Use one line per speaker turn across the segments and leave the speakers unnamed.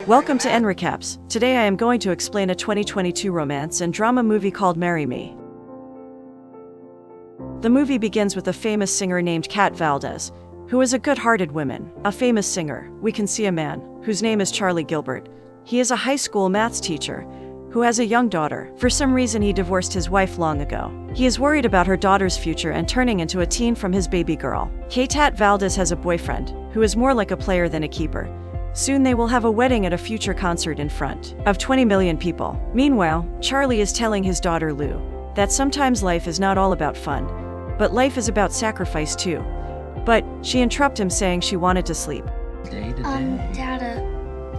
Welcome to NRecaps. Today I am going to explain a 2022 romance and drama movie called Marry Me. The movie begins with a famous singer named Kat Valdez, who is a good-hearted woman. A famous singer, we can see a man, whose name is Charlie Gilbert. He is a high school maths teacher, who has a young daughter. For some reason he divorced his wife long ago. He is worried about her daughter's future and turning into a teen from his baby girl. Kat Valdez has a boyfriend, who is more like a player than a keeper. Soon they will have a wedding at a future concert in front of 20 million people. Meanwhile, Charlie is telling his daughter Lou that sometimes life is not all about fun, but life is about sacrifice too. But she interrupts him saying she wanted to sleep.
Dada,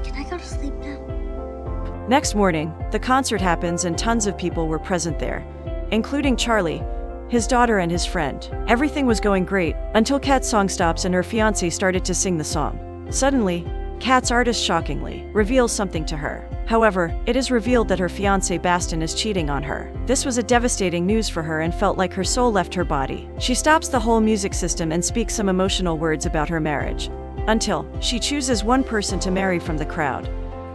can I go to sleep now?
Next morning, the concert happens and tons of people were present there, including Charlie, his daughter and his friend. Everything was going great until Kat's song stops and her fiancé started to sing the song. Suddenly, Kat's artist shockingly reveals something to her. However, it is revealed that her fiancé Baston is cheating on her. This was a devastating news for her and felt like her soul left her body. She stops the whole music system and speaks some emotional words about her marriage, until she chooses one person to marry from the crowd,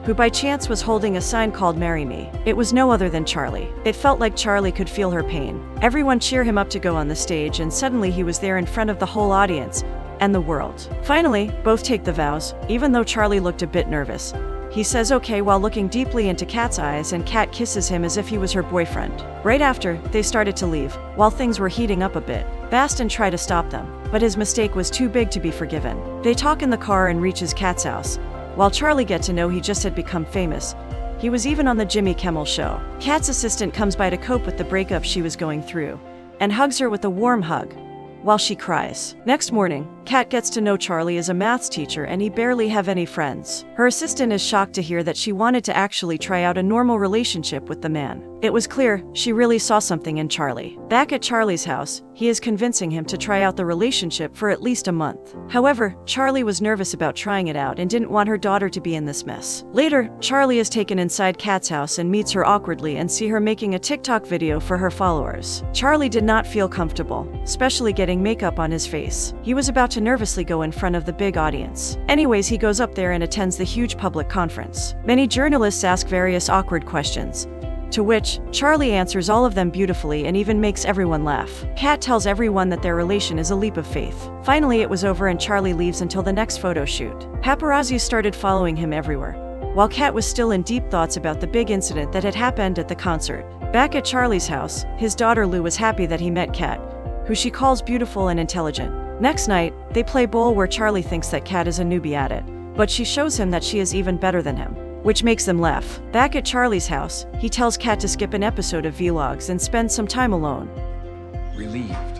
who by chance was holding a sign called Marry Me. It was no other than Charlie. It felt like Charlie could feel her pain. Everyone cheered him up to go on the stage, and suddenly he was there in front of the whole audience and the world. Finally, both take the vows, even though Charlie looked a bit nervous. He says okay while looking deeply into Kat's eyes, and Kat kisses him as if he was her boyfriend. Right after, they started to leave. While things were heating up a bit, Baston tried to stop them, but his mistake was too big to be forgiven. They talk in the car and reaches Kat's house, while Charlie gets to know he just had become famous. He was even on the Jimmy Kimmel show. Kat's assistant comes by to cope with the breakup she was going through, and hugs her with a warm hug, while she cries. Next morning, Kat gets to know Charlie as a maths teacher and he barely have any friends. Her assistant is shocked to hear that she wanted to actually try out a normal relationship with the man. It was clear she really saw something in Charlie. Back at Charlie's house, he is convincing him to try out the relationship for at least a month. However, Charlie was nervous about trying it out and didn't want her daughter to be in this mess. Later, Charlie is taken inside Kat's house and meets her awkwardly and see her making a TikTok video for her followers. Charlie did not feel comfortable, especially getting makeup on his face. He was about to nervously go in front of the big audience. Anyways, he goes up there and attends the huge public conference. Many journalists ask various awkward questions, to which Charlie answers all of them beautifully and even makes everyone laugh. Kat tells everyone that their relation is a leap of faith. Finally, it was over and Charlie leaves until the next photo shoot. Paparazzi started following him everywhere, while Kat was still in deep thoughts about the big incident that had happened at the concert. Back at Charlie's house, his daughter Lou was happy that he met Kat, who she calls beautiful and intelligent. Next night, they play bowl where Charlie thinks that Kat is a newbie at it, but she shows him that she is even better than him, which makes them laugh. Back at Charlie's house, he tells Kat to skip an episode of Vlogs and spend some time alone.
Relieved.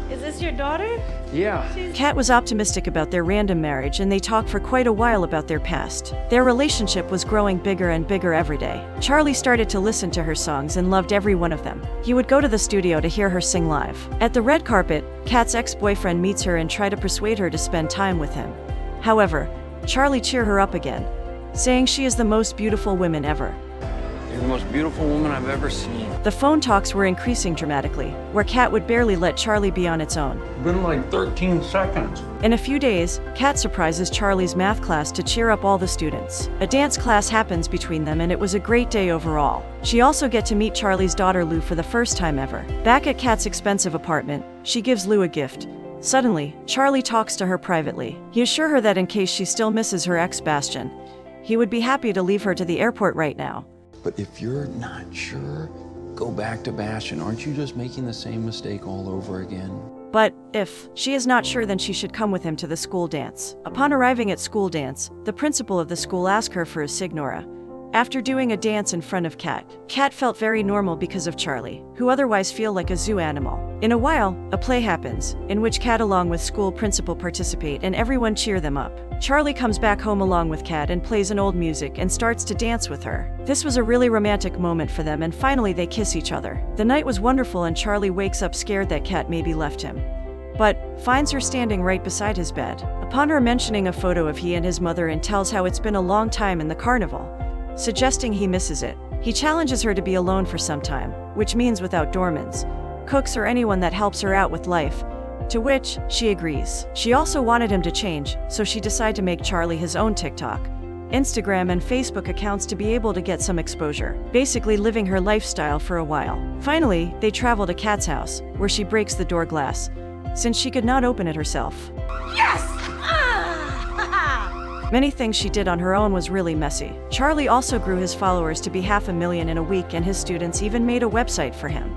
Is this your daughter?
Yeah.
Kat was optimistic about their random marriage and they talked for quite a while about their past. Their relationship was growing bigger and bigger every day. Charlie started to listen to her songs and loved every one of them. He would go to the studio to hear her sing live. At the red carpet, Kat's ex-boyfriend meets her and tries to persuade her to spend time with him. However, Charlie cheers her up again, saying she is the most beautiful woman ever.
You're the most beautiful woman I've ever seen.
The phone talks were increasing dramatically, where Kat would barely let Charlie be on its own.
It's been like 13 seconds.
In a few days, Kat surprises Charlie's math class to cheer up all the students. A dance class happens between them and it was a great day overall. She also gets to meet Charlie's daughter Lou for the first time ever. Back at Kat's expensive apartment, she gives Lou a gift. Suddenly, Charlie talks to her privately. He assures her that in case she still misses her ex Baston, he would be happy to leave her to the airport right now.
But if you're not sure, go back to Bastion. Aren't you just making the same mistake all over again?
But if she is not sure, then she should come with him to the school dance. Upon arriving at school dance, the principal of the school asked her for a signora. After doing a dance in front of Kat, Kat felt very normal because of Charlie, who otherwise feel like a zoo animal. In a while, a play happens, in which Kat along with school principal participate and everyone cheer them up. Charlie comes back home along with Kat and plays an old music and starts to dance with her. This was a really romantic moment for them and finally they kiss each other. The night was wonderful and Charlie wakes up scared that Kat maybe left him, but finds her standing right beside his bed. Upon her mentioning a photo of he and his mother and tells how it's been a long time in the carnival, suggesting he misses it. He challenges her to be alone for some time, which means without doormans, cooks or anyone that helps her out with life, to which she agrees. She also wanted him to change, so she decided to make Charlie his own TikTok, Instagram and Facebook accounts to be able to get some exposure, basically living her lifestyle for a while. Finally, they travel to Kat's house, where she breaks the door glass, since she could not open it herself. Many things she did on her own was really messy. Charlie also grew his followers to be 500,000 in a week, and his students even made a website for him.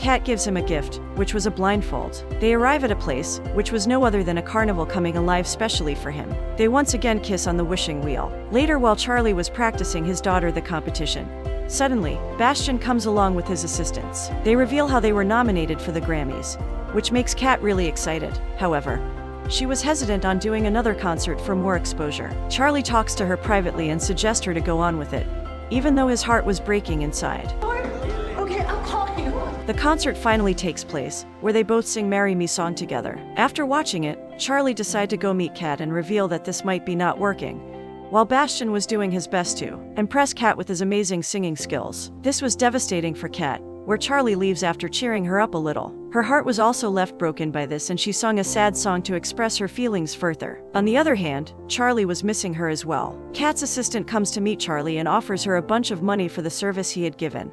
Kat gives him a gift, which was a blindfold. They arrive at a place, which was no other than a carnival coming alive specially for him. They once again kiss on the wishing wheel. Later, while Charlie was practicing his daughter the competition, suddenly, Bastian comes along with his assistants. They reveal how they were nominated for the Grammys, which makes Kat really excited. However, she was hesitant on doing another concert for more exposure. Charlie talks to her privately and suggests her to go on with it, even though his heart was breaking inside.
Okay, I'll call you.
The concert finally takes place, where they both sing Marry Me song together. After watching it, Charlie decided to go meet Kat and reveal that this might be not working, while Bastian was doing his best to impress Kat with his amazing singing skills. This was devastating for Kat, where Charlie leaves after cheering her up a little. Her heart was also left broken by this, and she sung a sad song to express her feelings further. On the other hand, Charlie was missing her as well. Kat's assistant comes to meet Charlie and offers her a bunch of money for the service he had given.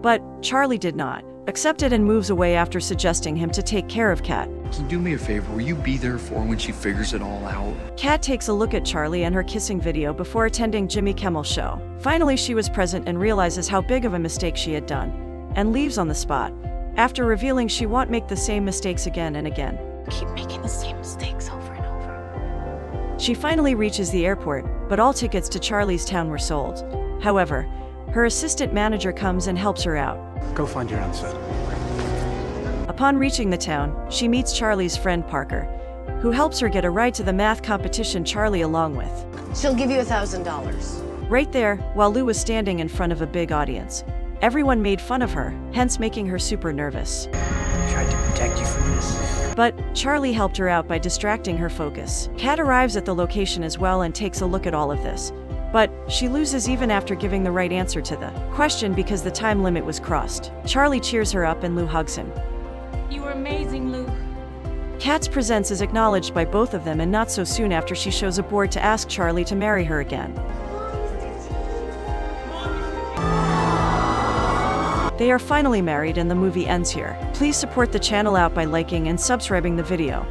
But Charlie did not accept it and moves away after suggesting him to take care of Kat.
Can you do me a favor? Will you be there for when she figures it all out?
Kat takes a look at Charlie and her kissing video before attending Jimmy Kimmel's show. Finally, she was present and realizes how big of a mistake she had done, and leaves on the spot, after revealing she won't make the same mistakes again and again.
Keep making the same mistakes over and over.
She finally reaches the airport, but all tickets to Charlie's town were sold. However, her assistant manager comes and helps her out.
Go find your answer.
Upon reaching the town, she meets Charlie's friend Parker, who helps her get a ride to the math competition Charlie along with.
She'll give you $1,000.
Right there, while Lou was standing in front of a big audience, everyone made fun of her, hence making her super nervous.
Tried to protect you from this.
But Charlie helped her out by distracting her focus. Kat arrives at the location as well and takes a look at all of this. But she loses even after giving the right answer to the question because the time limit was crossed. Charlie cheers her up and Lou hugs him.
You were amazing, Lou.
Kat's presence is acknowledged by both of them, and not so soon after she shows a board to ask Charlie to marry her again. They are finally married and the movie ends here. Please support the channel out by liking and subscribing the video.